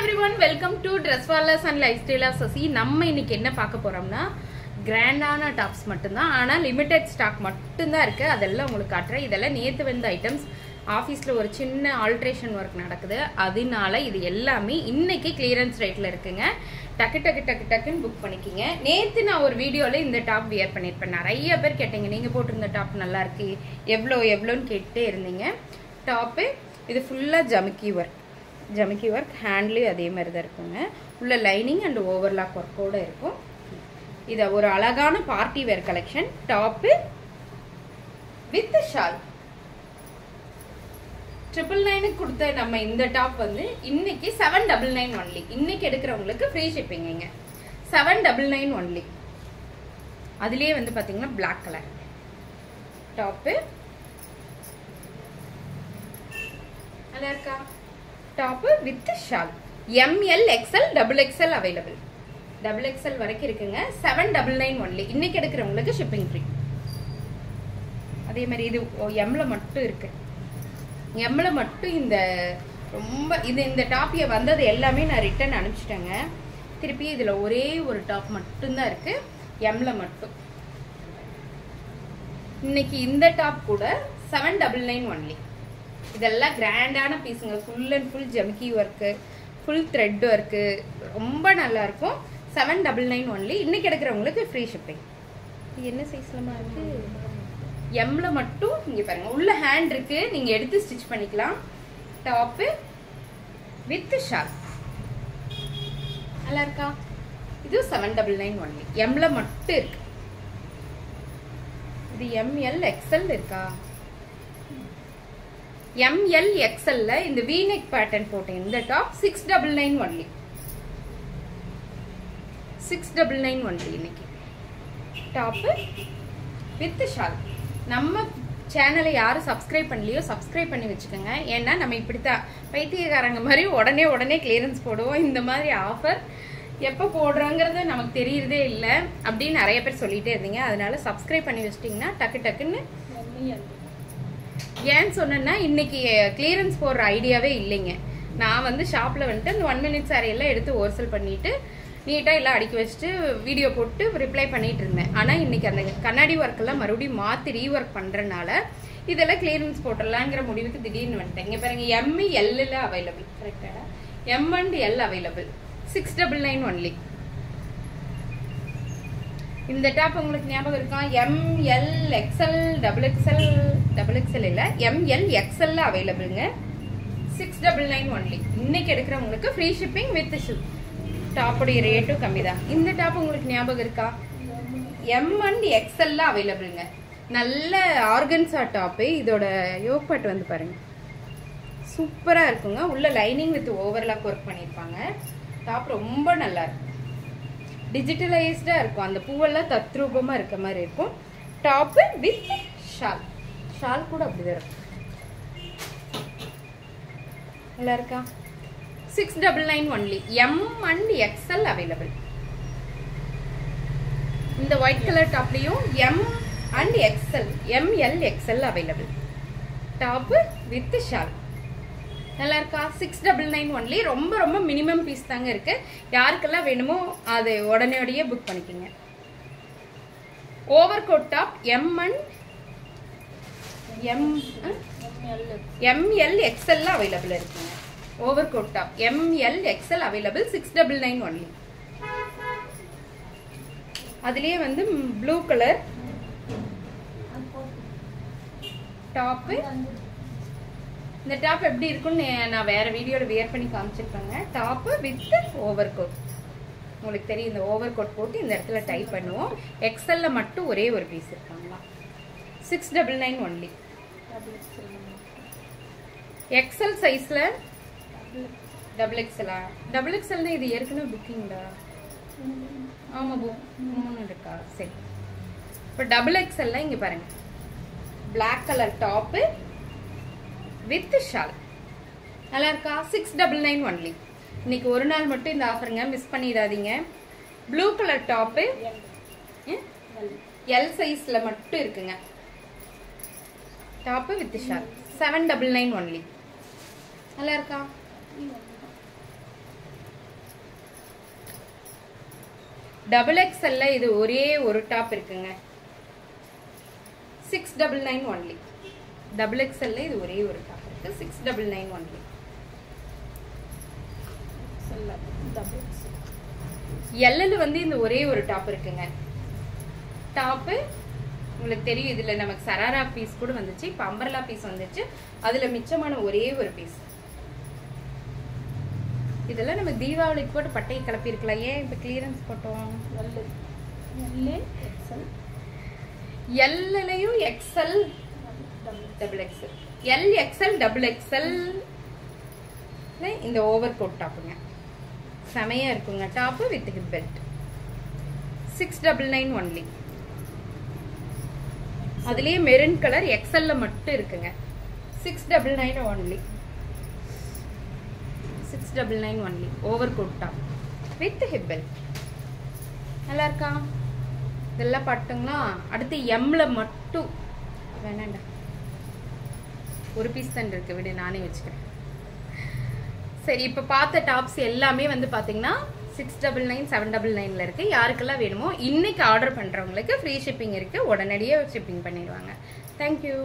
everyone, welcome to Dresswallahs and Lifestyle of Sasi. நம்ம இன்னைக்கு என்ன பார்க்க போறோம்னா கிராண்டான டாப்ஸ் மட்டும் தான், ஆனா லிமிடெட் ஸ்டாக் மட்டும் தான் இருக்கு. அதெல்லாம் உங்களுக்கு காட்டுறேன். இதெல்லாம் நேத்து வந்த ஐட்டம்ஸ். ஆபீஸ்ல ஒரு சின்ன ஆல்ட்ரேஷன் ஒர்க் நடக்குது, அதனால இது எல்லாமே இன்னைக்கு கிளியரன்ஸ் ரேட்ல இருக்குங்க. டக்கு டக்கு டக்கு டக்குன்னு புக் பண்ணிக்கிங்க. நேத்து நான் ஒரு வீடியோல இந்த டாப் வியர் பண்ணிருப்பேன். நிறைய பேர் கேட்டீங்க, நீங்க போட்டிருந்த டாப் நல்லா இருக்கு, எவ்வளோன்னு கேட்டுட்டே இருந்தீங்க. டாப்பு இது ஃபுல்லா ஜமிக்கி ஒர்க் ஹேண்ட்லேயும் அதே மாதிரி தான் இருக்குங்க. உள்ள லைனிங் அண்ட் ஓவர்லாக் ஒர்க்கோட இருக்கும். இது ஒரு அழகான party wear collection. Top with shawl 999 கொடுத்த நம்ம இந்த டாப் வந்து இன்னைக்கு 799 ஒன்லி. இன்னைக்கு எடுக்கிறவங்களுக்கு ஃப்ரீ ஷிப்பிங்க. 799 ஒன்லி. அதுலயே வந்து பாத்தீங்கன்னா பிளாக் கலர் டாப்பு நல்லா இருக்கா? Top with shawl ML XL XXL available. XXL வரைக்கும் இருக்குங்க. 799 ஒன்லி. இன்னைக்கு எடுக்கிறவங்களுக்கு ஷிப்பிங் ஃப்ரீ. அதே மாதிரி இது எம்ல மட்டும் இருக்கு. எம்ல மட்டும் இந்த ரொம்ப இந்த டாப் வந்தது எல்லாமே நான் ரிட்டர்ன் அனுப்பிச்சிட்டேங்க. திருப்பி இதுல ஒரே ஒரு டாப் மட்டும் தான் இருக்கு, எம்ல மட்டும். இன்னைக்கு இந்த டாப் கூட 799 ஒன்லி. இதெல்லாம் கிராண்டான பீஸுங்க. ஃபுல் அண்ட் ஃபுல் ஜமிக்கி ஒர்க்கு, ஃபுல் த்ரெட் ஒர்க்கு, ரொம்ப நல்லா இருக்கும். 799 ஒன்லி. இன்னைக்கு எடுக்கிறவங்களுக்கு ஃப்ரீ ஷிப்பிங். இது என்ன சைஸ்லமா இருக்கு? எம்ல மட்டும் இங்க பாருங்க, உள்ள ஹேண்ட் இருக்கு, நீங்க எடுத்து ஸ்டிச் பண்ணிக்கலாம். டாப்பு வித் ஷால் நல்லா இருக்கா? இது 799 ஒன்லி. எம்ல மட்டும் இருக்கு. இது ML XL இருக்கா? ML XL இந்த V-neck பேட்டர்ன் போட்டேன். இந்த டாப் 699 ஒன்லி. 699 ஒன்லி. இன்னைக்கு டாப் வித் ஷால். நம்ம சேனலை யாரும் சப்ஸ்கிரைப் பண்ணலையோ சப்ஸ்கிரைப் பண்ணி வச்சுக்கோங்க. ஏன்னா நம்ம இப்படித்தான் பைத்தியக்காரங்க மாதிரி உடனே கிளியரன்ஸ் போடுவோம். இந்த மாதிரி ஆஃபர் எப்போ போடுறோங்கிறது நமக்கு தெரியறதே இல்லை அப்படின்னு நிறைய பேர் சொல்லிட்டே இருந்தீங்க. அதனால சப்ஸ்கிரைப் பண்ணி வச்சிட்டிங்கன்னா டக்குன்னு. ஏன்னு சொன்னா இன்னைக்கு கிளியரன்ஸ் போடுற ஐடியாவே இல்லைங்க. நான் வந்து ஷாப்ல வந்துட்டு அந்த 1 minute saree எல்லாம் எடுத்து ஹோல்சேல் பண்ணிட்டு நீட்டா எல்லாம் அடுக்கி வச்சுட்டு வீடியோ போட்டு ரிப்ளை பண்ணிட்டு இருந்தேன். ஆனா இன்னைக்கு அந்த கண்ணாடி ஒர்க் எல்லாம் மறுபடியும் மாத்தி ரீஒர்க் பண்றதுனால இதெல்லாம் கிளியரன்ஸ் போட்டுடலாங்கிற முடிவுக்கு திடீர்னு வந்துட்டேன். இங்க பாருங்க, ML அவைலபிள். கரெக்டா? M and L available. 699 only. இந்த டாப் உங்களுக்கு ஞாபகம் இருக்கா? ML XL XXL இல்ல, ML XL அவைலபிள்ங்க. 699 ஒன்லி. இன்னைக்கு எடுக்கிறவங்களுக்கு ஃப்ரீ ஷிப்பிங் வித் ஷிப். டாப்போடைய ரேட்டும் கம்மி தான். இந்த டாப் உங்களுக்கு ஞாபகம் இருக்கா? M and XL அவைலபிள்ங்க. நல்ல ஆர்கன்ஸா டாப்பு. இதோட யோக் பாட் வந்து பாருங்க, சூப்பரா இருக்குங்க. உள்ள லைனிங் வித் ஓவர்லாக் ஒர்க் பண்ணிருப்பாங்க. டாப் ரொம்ப நல்லா இருக்கும். டிஜிட்டலைஸ்டா இருக்கும். அந்த பூவெல்லாம் தத்ரூபமா இருக்க மாதிரி இருக்கும். டாப் வித் ஷால் கூட அப்படிதான் இருக்கும். நல்லா இருக்கா? 699 only. M and XL available. இந்த ஒயிட் கலர் டாப்லயும் M and XL ML XL available. Top with shawl நல்லா இருக்கா? 699 ஒன்லி. ரொம்ப மினிமம் பீஸ் தாங்க இருக்கு. யாருக்கெல்லாம் வேணுமோ அது உடனே புக் பண்ணிக்கோங்க. Over coat top ML XL available இருக்குங்க. Over coat top ML XL available. 699 only. அதுலயே வந்து ப்ளூ கலர் டாப். இந்த டாப் எப்படி இருக்குன்னு நான் வேற வீடியோல வியர் பண்ணி காமிச்சிருப்பேங்க. Top with over coat. உங்களுக்கு தெரியும், இந்த ஓவர் கோட் போட்டு இந்த இடத்துல டைப் பண்ணுவோம். XL மட்டும் ஒரே ஒரு பீஸ் இருக்காங்களா? 699 ஒன்லி. XL சைஸ்ல XXL இது ஏற்கனவே புக்கிங்டா? ஆமா, புக் 3 இருக்கா? சரி. இப்போ XXL இங்க பாருங்க, black colour top with shawl நல்லா இருக்கா? 699 ஒன்லி. இன்னைக்கு ஒரு நாள் மட்டும் இந்த ஆஃபருங்க, மிஸ் பண்ணிடாதீங்க. ப்ளூ கலர் டாப்பு L சைஸ்ல மட்டும் இருக்குங்க. Top with shawl 799 only. நல்லா இருக்கா? XXL இது ஒரே ஒரு டாப் இருக்குங்க. 699 only. XXL இது ஒரே ஒரு டாப் இருக்கு. 699 only. L வந்து இந்த ஒரே ஒரு டாப் இருக்குங்க. டாப் உங்களுக்கு தெரியும், இதுல நமக்கு சராரா பீஸ் கூட வந்துச்சு, இப்ப அம்பர்லா பீஸ் வந்துச்சு, அதுல மிச்சமான ஒரே ஒரு பீஸ். இதெல்லாம் நம்ம தீபாவளிக்கு போட்டு பட்டையை கிளப்பி இருக்கலாம், ஏன் இப்ப கிளியரன்ஸ் போட்டோம்? எல்லையும் எக்ஸ்எல் XXL, LXL XXL இந்த ஓவர் கோட் டாப்புங்க, செமையா இருக்குங்க. Top with hip belt. 699 only. அதுலயே மெரூன் கலர் XL மட்டும் இருக்குங்க. 699 only. 699 only. Over coat top with hip belt. நல்லா இருக்கா? இதெல்லாம் பாட்டுங்களா. அடுத்து எம்ல மட்டும் வேணாண்டா, ஒரு பீஸ் தான் இருக்கு, விடு நானே வச்சுக்கிறேன். சரி, இப்ப பார்த்த டாப்ஸ் எல்லாமே வந்து பாத்தீங்கன்னா 699 799ல இருக்கு. யாருக்கெல்லாம் வேணுமோ இன்னைக்கு ஆர்டர் பண்றவங்களுக்கு ஃப்ரீ ஷிப்பிங் இருக்கு, உடனடியே ஷிப்பிங் பண்ணிடுவாங்க. தேங்க்யூ.